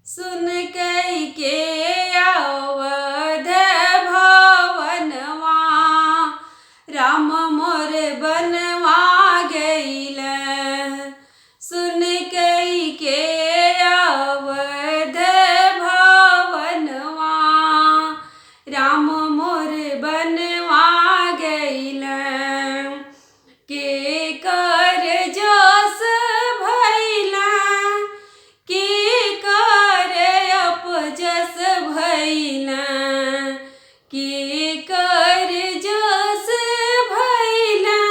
सुन कई के अवध भवनवा, राम मोर बनवा गईल। सुन कई के अवध भवनवा, राम मोर बनवा गईल। के कर जस भैला, के कर अपजस भैला, के कर जस भैला,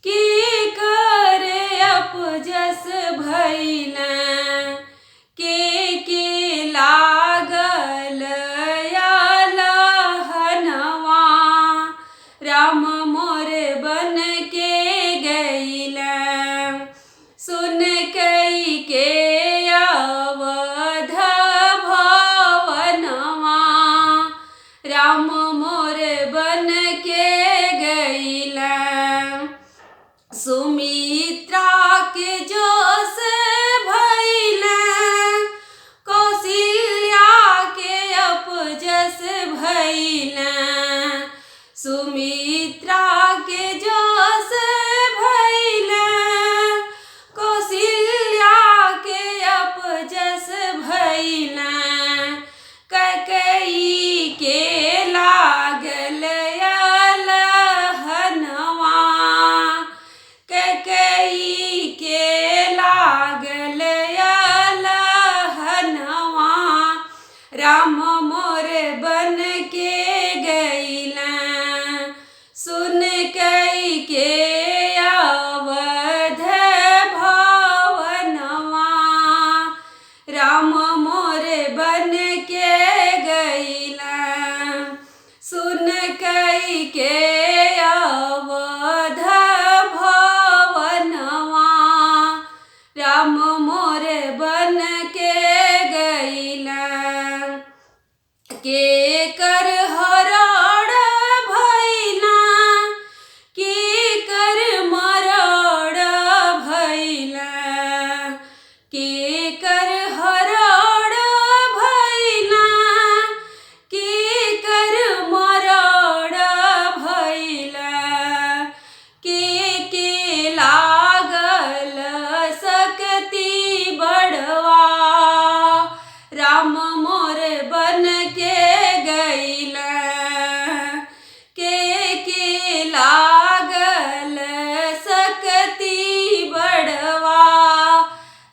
के कर अपजस भैला। के लागल अलहनवा, राम मोर बन के गईल। सुन कई के अवध भवनवा, राम मोर बन के गईल। सुमित्रा के जस भैला, कौशल्या के अपजस भैला। सुमित्रा के जस भैला, कौशल्या के अपजस भैला। कैकेयी के लागल अलहनवा, कैकेयी के लागल अलहनवा, राम मोर बन के गईल। सुन कई के अवध भवनवा, राम मोर बन के गईल। सुन कई के अवध भवनवा, राम मोर बन के गईल। के कर हरण भैला, के कर मरण भैला, के कर हरण भैला, के कर मरण भैला। के लागल सकती बड़वा, राम मोर बन के गईल। के लागल सकती बड़वा,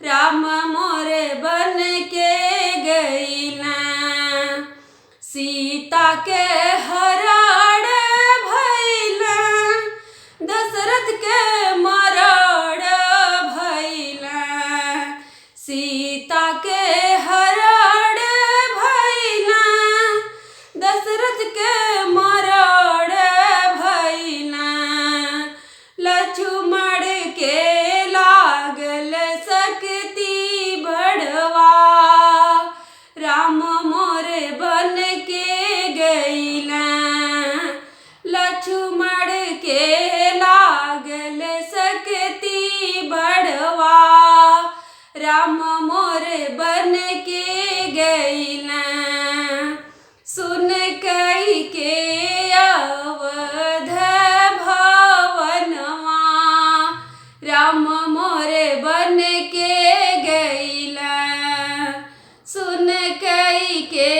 राम मोर बन के गईल। सीता के हरण भैला, दशरथ के मरण भैला। सीता के हरण भैला, दशरथ के मरण भैला। लक्ष्मण के लागल सकती बड़वा, राम मोर बन के गईल। लक्ष्मण के लागल सकती बड़वा, राम मोर बन के गईल। सुन कई के अवध भवनवा, राम मोर बन के गईल। सुन कई के